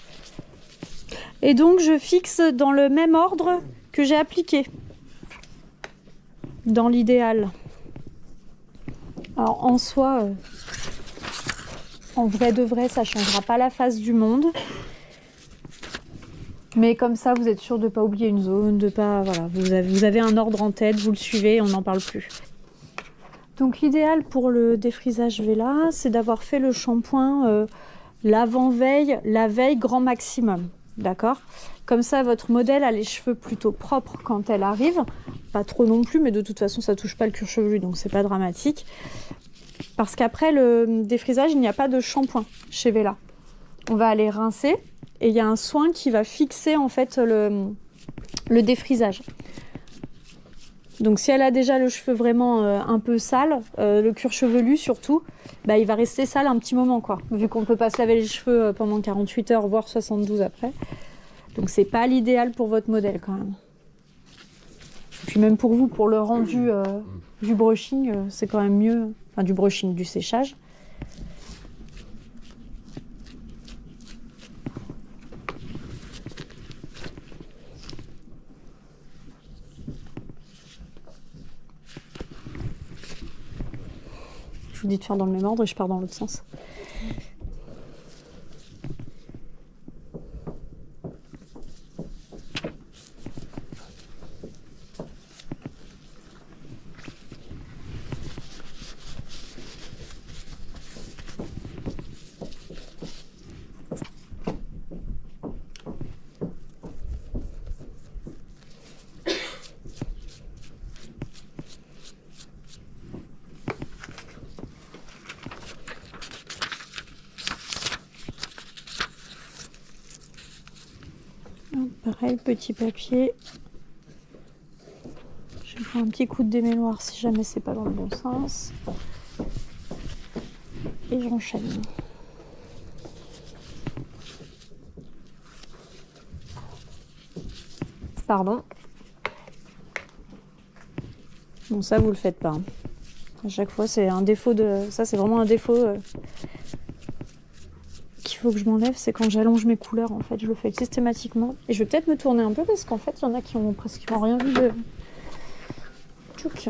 Et donc je fixe dans le même ordre que j'ai appliqué, dans l'idéal. Alors en soi, en vrai de vrai, ça ne changera pas la face du monde. Mais comme ça, vous êtes sûr de ne pas oublier une zone, de pas... Voilà, vous avez un ordre en tête, vous le suivez, on n'en parle plus. Donc l'idéal pour le défrisage Vela, c'est d'avoir fait le shampoing l'avant-veille, la veille grand maximum. D'accord? Comme ça, votre modèle a les cheveux plutôt propres quand elle arrive. Pas trop non plus, mais de toute façon, ça ne touche pas le cuir chevelu, donc c'est pas dramatique. Parce qu'après le défrisage, il n'y a pas de shampoing chez Vela. On va aller rincer. Et il y a un soin qui va fixer en fait le défrisage. Donc si elle a déjà le cheveu vraiment un peu sale, le cuir chevelu surtout, bah, il va rester sale un petit moment, quoi. Vu qu'on ne peut pas se laver les cheveux pendant 48 heures, voire 72 après. Donc c'est pas l'idéal pour votre modèle quand même. Et puis même pour vous, pour le rendu du brushing, c'est quand même mieux. Enfin du brushing, du séchage. Je vous dis de faire dans le même ordre et je pars dans l'autre sens. Pareil, petit papier. Je prends un petit coup de démêloir si jamais c'est pas dans le bon sens. Et j'enchaîne. Pardon. Bon, ça vous le faites pas, hein. À chaque fois, c'est un défaut de... Ça, c'est vraiment un défaut qu'il qu'il faut que je m'enlève, c'est quand j'allonge mes couleurs, en fait. Je le fais systématiquement. Et je vais peut-être me tourner un peu parce qu'en fait, il y en a qui ont presque rien vu de... Tchouk.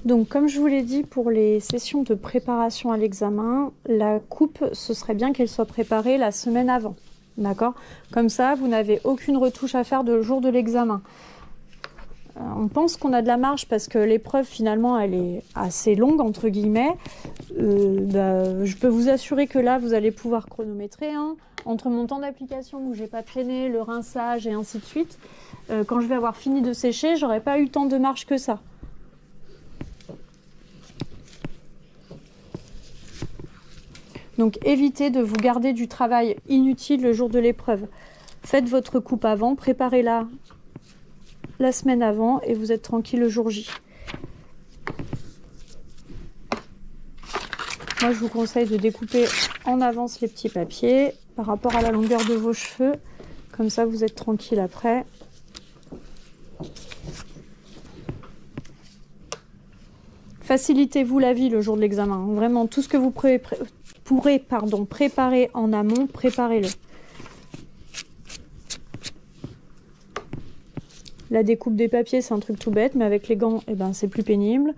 Donc comme je vous l'ai dit, pour les sessions de préparation à l'examen, la coupe, ce serait bien qu'elle soit préparée la semaine avant. D'accord? Comme ça, vous n'avez aucune retouche à faire le jour de l'examen. On pense qu'on a de la marge parce que l'épreuve, finalement, elle est assez longue, entre guillemets. Je peux vous assurer que là, vous allez pouvoir chronométrer. Hein, entre mon temps d'application où j'ai pas traîné, le rinçage et ainsi de suite, quand je vais avoir fini de sécher, j'aurai pas eu tant de marge que ça. Donc évitez de vous garder du travail inutile le jour de l'épreuve. Faites votre coupe avant, préparez-la la semaine avant et vous êtes tranquille le jour J. Moi je vous conseille de découper en avance les petits papiers par rapport à la longueur de vos cheveux. Comme ça vous êtes tranquille après. Facilitez-vous la vie le jour de l'examen. Vraiment tout ce que vous pourrez préparer en amont, préparez-le. La découpe des papiers, c'est un truc tout bête, mais avec les gants, eh ben, c'est plus pénible.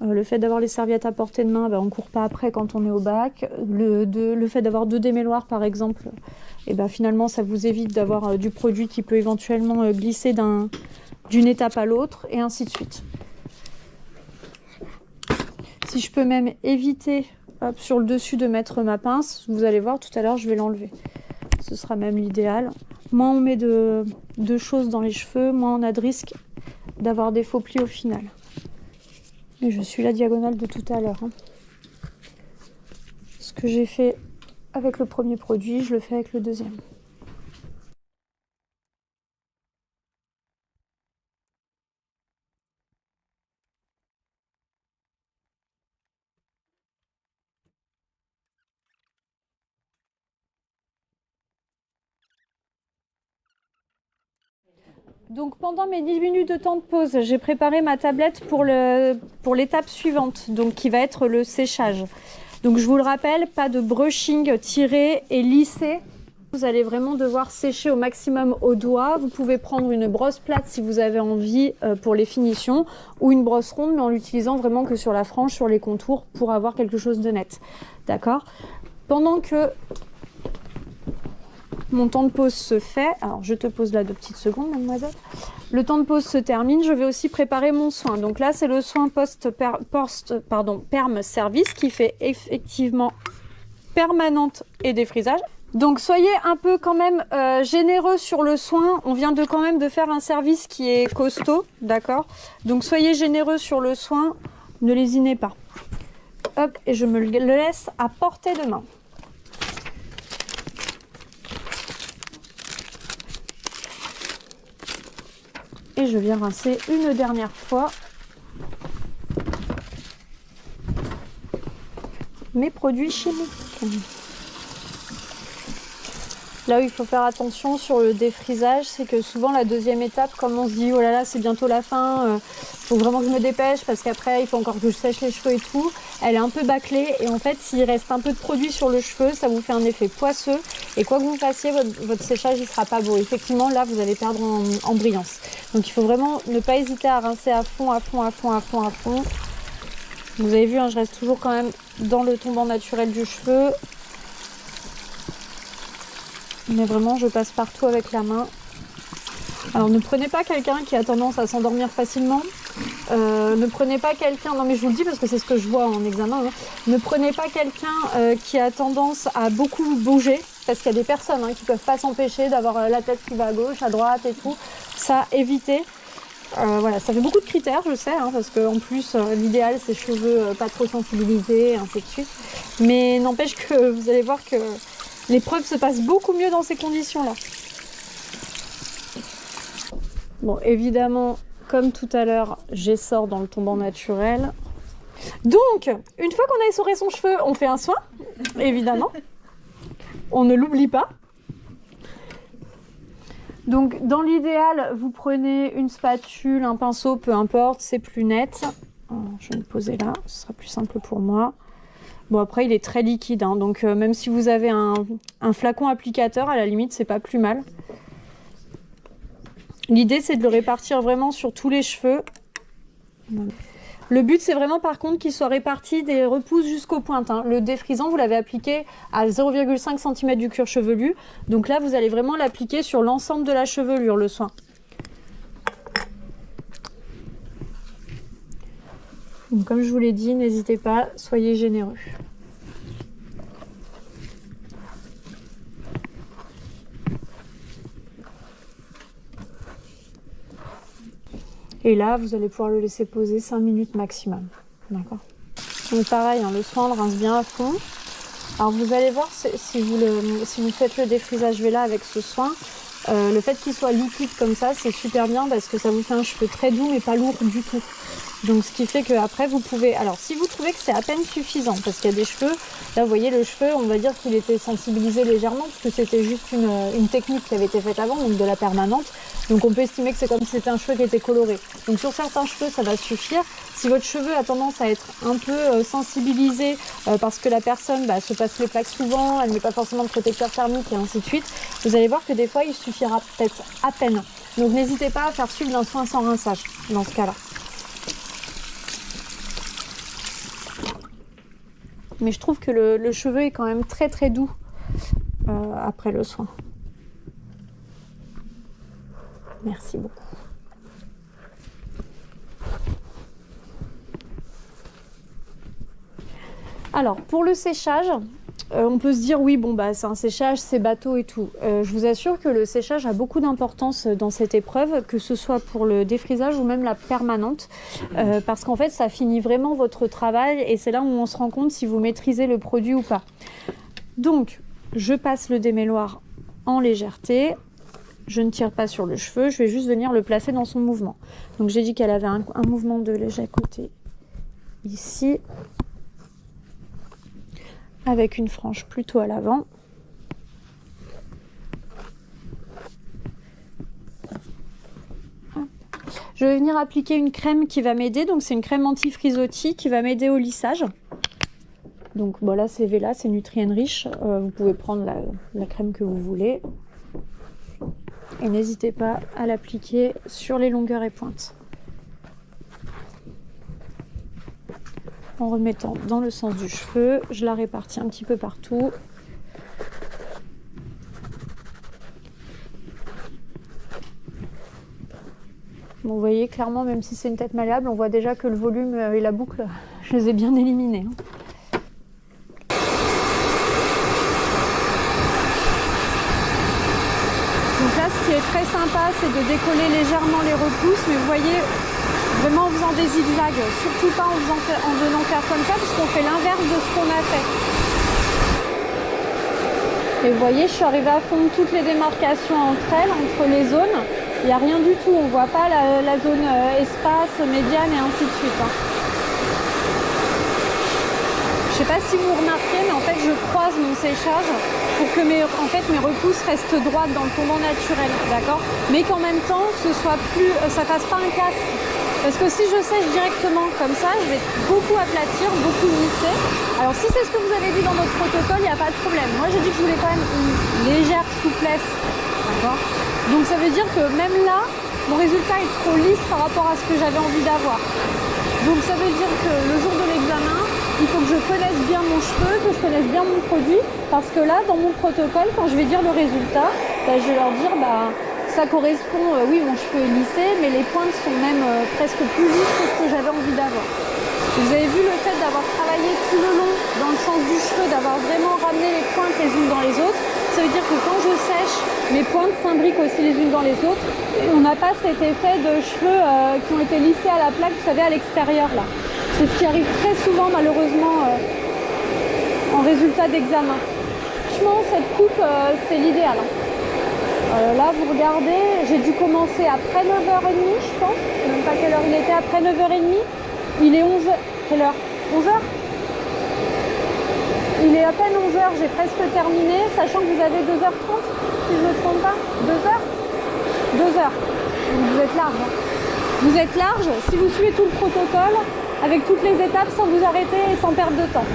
Le fait d'avoir les serviettes à portée de main, ben, on ne court pas après quand on est au bac. Le fait d'avoir 2 démêloirs, par exemple, eh ben, finalement, ça vous évite d'avoir du produit qui peut éventuellement glisser d'une étape à l'autre, et ainsi de suite. Si je peux même éviter... Hop, sur le dessus de mettre ma pince, vous allez voir tout à l'heure je vais l'enlever, ce sera même l'idéal. Moins on met de choses dans les cheveux, moins on a de risque d'avoir des faux plis au final. Et je suis la diagonale de tout à l'heure, hein. Ce que j'ai fait avec le premier produit, je le fais avec le deuxième. Donc pendant mes 10 minutes de temps de pause, j'ai préparé ma tablette pour l'étape suivante, donc qui va être le séchage. Donc je vous le rappelle, pas de brushing tiré et lissé. Vous allez vraiment devoir sécher au maximum au doigt. Vous pouvez prendre une brosse plate si vous avez envie pour les finitions, ou une brosse ronde, mais en l'utilisant vraiment que sur la frange, sur les contours, pour avoir quelque chose de net. D'accord? Pendant que mon temps de pause se fait, alors je te pose là 2 petites secondes, mademoiselle. Le temps de pause se termine, je vais aussi préparer mon soin. Donc là, c'est le soin perm service qui fait effectivement permanente et défrisage. Donc soyez un peu quand même généreux sur le soin. On vient quand même de faire un service qui est costaud, d'accord? Donc soyez généreux sur le soin, ne lésinez pas. Hop, et je me le laisse à portée de main. Et je viens rincer une dernière fois mes produits chimiques. Là où il faut faire attention sur le défrisage, c'est que souvent la deuxième étape, comme on se dit oh là là c'est bientôt la fin, faut vraiment que je me dépêche parce qu'après il faut encore que je sèche les cheveux et tout, elle est un peu bâclée et en fait s'il reste un peu de produit sur le cheveu, ça vous fait un effet poisseux et quoi que vous fassiez, votre séchage il sera pas beau. Effectivement là vous allez perdre en brillance. Donc il faut vraiment ne pas hésiter à rincer à fond, à fond, à fond, à fond, à fond. Vous avez vu, hein, je reste toujours quand même dans le tombant naturel du cheveu. Mais vraiment, je passe partout avec la main. Alors, ne prenez pas quelqu'un qui a tendance à s'endormir facilement. Ne prenez pas quelqu'un... Non, mais je vous le dis parce que c'est ce que je vois en examen. Hein. Ne prenez pas quelqu'un qui a tendance à beaucoup bouger. Parce qu'il y a des personnes qui ne peuvent pas s'empêcher d'avoir la tête qui va à gauche, à droite et tout. Ça, évitez. Voilà, ça fait beaucoup de critères, je sais, hein, parce qu'en plus, l'idéal, c'est cheveux pas trop sensibilisés, ainsi de suite. Mais n'empêche que vous allez voir que l'épreuve se passe beaucoup mieux dans ces conditions-là. Bon, évidemment, comme tout à l'heure, j'essore dans le tombant naturel. Donc, une fois qu'on a essoré son cheveu, on fait un soin, évidemment. On ne l'oublie pas. Donc, dans l'idéal, vous prenez une spatule, un pinceau, peu importe, c'est plus net. Je vais me poser là, ce sera plus simple pour moi. Bon, après, il est très liquide, hein, donc même si vous avez un flacon applicateur, à la limite, c'est pas plus mal. L'idée, c'est de le répartir vraiment sur tous les cheveux. Le but, c'est vraiment, par contre, qu'il soit réparti des repousses jusqu'aux pointes, hein. Le défrisant, vous l'avez appliqué à 0,5 cm du cuir chevelu. Donc là, vous allez vraiment l'appliquer sur l'ensemble de la chevelure, le soin. Donc, comme je vous l'ai dit, n'hésitez pas, soyez généreux. Et là, vous allez pouvoir le laisser poser 5 minutes maximum. D'accord. Donc pareil, hein, le soin, on le rince bien à fond. Alors vous allez voir, si vous faites le défrisage Vela avec ce soin, le fait qu'il soit liquide comme ça, c'est super bien parce que ça vous fait un cheveu très doux mais pas lourd du tout. Donc ce qui fait qu'après vous pouvez... Alors si vous trouvez que c'est à peine suffisant, parce qu'il y a des cheveux, là vous voyez le cheveu, on va dire qu'il était sensibilisé légèrement, parce que c'était juste une technique qui avait été faite avant, donc de la permanente. Donc on peut estimer que c'est comme si c'était un cheveu qui était coloré. Donc sur certains cheveux ça va suffire. Si votre cheveu a tendance à être un peu sensibilisé parce que la personne se passe les plaques souvent, elle met pas forcément de protecteur thermique et ainsi de suite, vous allez voir que des fois il suffira peut-être à peine. Donc n'hésitez pas à faire suivre d'un soin sans rinçage dans ce cas-là. Mais je trouve que le cheveu est quand même très très doux après le soin. Merci beaucoup. Alors, pour le séchage, on peut se dire, oui, bon, c'est un séchage, c'est bateau et tout. Je vous assure que le séchage a beaucoup d'importance dans cette épreuve, que ce soit pour le défrisage ou même la permanente, parce qu'en fait, ça finit vraiment votre travail et c'est là où on se rend compte si vous maîtrisez le produit ou pas. Donc, je passe le démêloir en légèreté. Je ne tire pas sur le cheveu, je vais juste venir le placer dans son mouvement. Donc j'ai dit qu'elle avait un mouvement de léger côté ici, avec une frange plutôt à l'avant. Je vais venir appliquer une crème qui va m'aider, donc c'est une crème anti-frisottis qui va m'aider au lissage. Donc bon, là c'est Vela, c'est Nutrien Rich, vous pouvez prendre la crème que vous voulez. Et n'hésitez pas à l'appliquer sur les longueurs et pointes. En remettant dans le sens du cheveu, je la répartis un petit peu partout. Bon, vous voyez clairement, même si c'est une tête malléable, on voit déjà que le volume et la boucle, je les ai bien éliminés. Donc là, ce qui est très sympa, c'est de décoller légèrement les repousses, mais vous voyez, vraiment en faisant des zigzags, surtout pas en venant faire comme ça, parce qu'on fait l'inverse de ce qu'on a fait. Et vous voyez, je suis arrivée à fondre toutes les démarcations entre elles, entre les zones. Il n'y a rien du tout, on ne voit pas la zone espace, médiane et ainsi de suite. Je ne sais pas si vous remarquez, mais en fait je croise mon séchage pour que mes repousses restent droites dans le tombant naturel, d'accord? Mais qu'en même temps, ça fasse pas un casque. Parce que si je sèche directement comme ça, je vais beaucoup aplatir, beaucoup lisser. Alors si c'est ce que vous avez dit dans votre protocole, il n'y a pas de problème. Moi j'ai dit que je voulais quand même une légère souplesse, d'accord? Donc ça veut dire que même là, mon résultat est trop lisse par rapport à ce que j'avais envie d'avoir. Donc ça veut dire que le jour de l'examen, il faut que je connaisse bien mon cheveu, que je connaisse bien mon produit, parce que là, dans mon protocole, quand je vais dire le résultat, je vais leur dire, ça correspond, oui, mon cheveu est lissé, mais les pointes sont même presque plus lisses que ce que j'avais envie d'avoir. Vous avez vu le fait d'avoir travaillé tout le long dans le sens du cheveu, d'avoir vraiment ramené les pointes les unes dans les autres, ça veut dire que quand je sèche, mes pointes s'imbriquent aussi les unes dans les autres. Et on n'a pas cet effet de cheveux qui ont été lissés à la plaque, vous savez, à l'extérieur là. C'est ce qui arrive très souvent malheureusement en résultat d'examen. Franchement, cette coupe, c'est l'idéal. Là, vous regardez, j'ai dû commencer après 9h30, je pense. Je ne sais même pas quelle heure il était, après 9h30. Il est 11h. Quelle heure? 11h? Il est à peine 11h, j'ai presque terminé, sachant que vous avez 2h30, si je ne me trompe pas. 2h? 2h. Donc vous êtes large. Hein. Vous êtes large si vous suivez tout le protocole, avec toutes les étapes, sans vous arrêter et sans perdre de temps.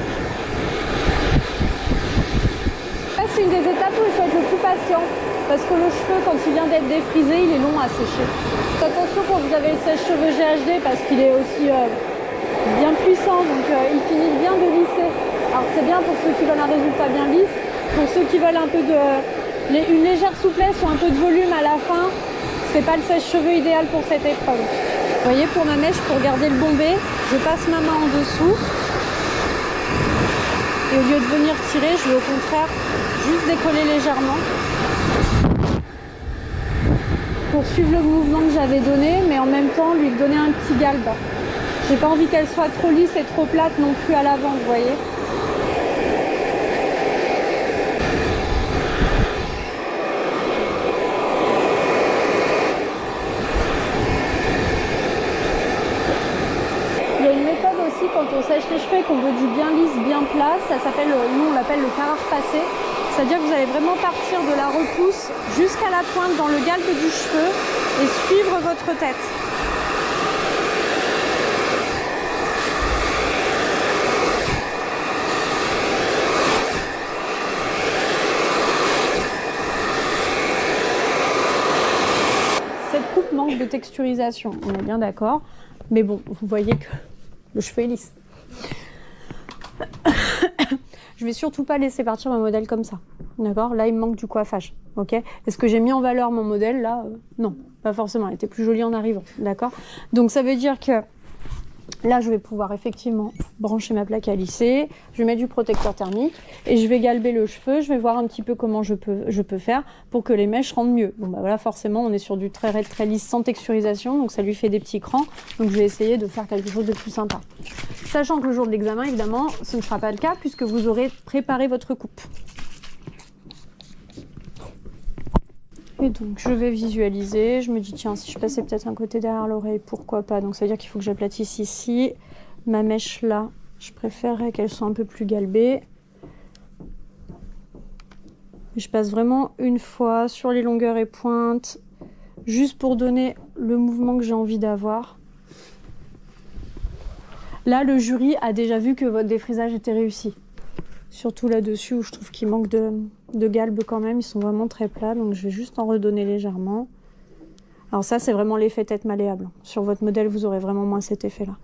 C'est une des étapes où il faut être le plus patient, parce que le cheveu, quand il vient d'être défrisé, il est long à sécher. Attention quand vous avez le sèche-cheveux GHD, parce qu'il est aussi bien puissant, donc il finit bien de lisser. Alors c'est bien pour ceux qui veulent un résultat bien lisse, pour ceux qui veulent un peu une légère souplesse ou un peu de volume à la fin, c'est pas le sèche-cheveux idéal pour cette épreuve. Vous voyez, pour ma mèche, pour garder le bombé, je passe ma main en dessous. Et au lieu de venir tirer, je vais au contraire juste décoller légèrement pour suivre le mouvement que j'avais donné, mais en même temps lui donner un petit galbe. J'ai pas envie qu'elle soit trop lisse et trop plate non plus à l'avant, vous voyez. Il y a une méthode aussi quand on sèche les cheveux et qu'on veut du bien lisse, bien plat, ça s'appelle, nous on l'appelle le carrage passé. C'est-à-dire que vous allez vraiment partir de la repousse jusqu'à la pointe dans le galbe du cheveu et suivre votre tête. Cette coupe manque de texturisation, on est bien d'accord. Mais bon, vous voyez que le cheveu est lisse. Je vais surtout pas laisser partir mon modèle comme ça. D'accord? Là, il me manque du coiffage. Ok? Est-ce que j'ai mis en valeur mon modèle? Là, non, pas forcément. Elle était plus jolie en arrivant. D'accord? Donc, ça veut dire que là, je vais pouvoir effectivement brancher ma plaque à lisser. Je vais mettre du protecteur thermique et je vais galber le cheveu. Je vais voir un petit peu comment je peux faire pour que les mèches rendent mieux. Bon, bah voilà, forcément, on est sur du très raide, très lisse, sans texturisation. Donc, ça lui fait des petits crans. Donc, je vais essayer de faire quelque chose de plus sympa. Sachant que le jour de l'examen, évidemment, ce ne sera pas le cas puisque vous aurez préparé votre coupe. Et donc, je vais visualiser. Je me dis, tiens, si je passais peut-être un côté derrière l'oreille, pourquoi pas? Donc, ça veut dire qu'il faut que j'aplatisse ici. Ma mèche là, je préférerais qu'elle soit un peu plus galbée. Je passe vraiment une fois sur les longueurs et pointes, juste pour donner le mouvement que j'ai envie d'avoir. Là, le jury a déjà vu que votre défrisage était réussi. Surtout là-dessus où je trouve qu'il manque de galbe quand même. Ils sont vraiment très plats, donc je vais juste en redonner légèrement. Alors ça, c'est vraiment l'effet tête malléable. Sur votre modèle, vous aurez vraiment moins cet effet-là.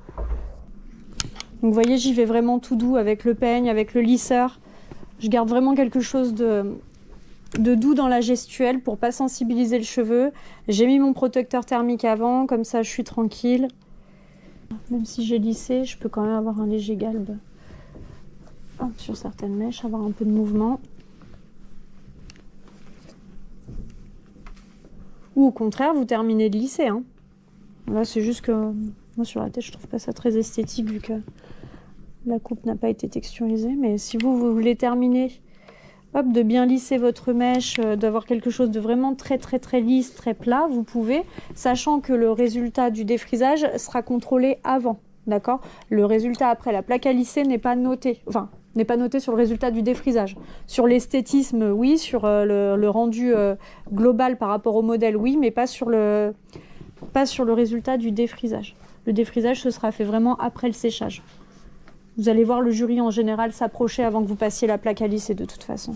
Donc vous voyez, j'y vais vraiment tout doux avec le peigne, avec le lisseur. Je garde vraiment quelque chose de doux dans la gestuelle pour pas sensibiliser le cheveu. J'ai mis mon protecteur thermique avant, comme ça je suis tranquille. Même si j'ai lissé, je peux quand même avoir un léger galbe. Hop, sur certaines mèches, avoir un peu de mouvement. Ou au contraire, vous terminez de lisser. Hein. Là, c'est juste que moi, sur la tête, je trouve pas ça très esthétique vu que la coupe n'a pas été texturisée. Mais si vous voulez terminer, hop, de bien lisser votre mèche, d'avoir quelque chose de vraiment très lisse, très plat, vous pouvez, sachant que le résultat du défrisage sera contrôlé avant. D'accord? Le résultat après la plaque à lisser n'est pas noté. Enfin, n'est pas noté sur le résultat du défrisage. Sur l'esthétisme, oui. Sur le rendu global par rapport au modèle, oui. Mais pas sur le résultat du défrisage. Le défrisage, ce sera fait vraiment après le séchage. Vous allez voir le jury en général s'approcher avant que vous passiez la plaque à lisser de toute façon.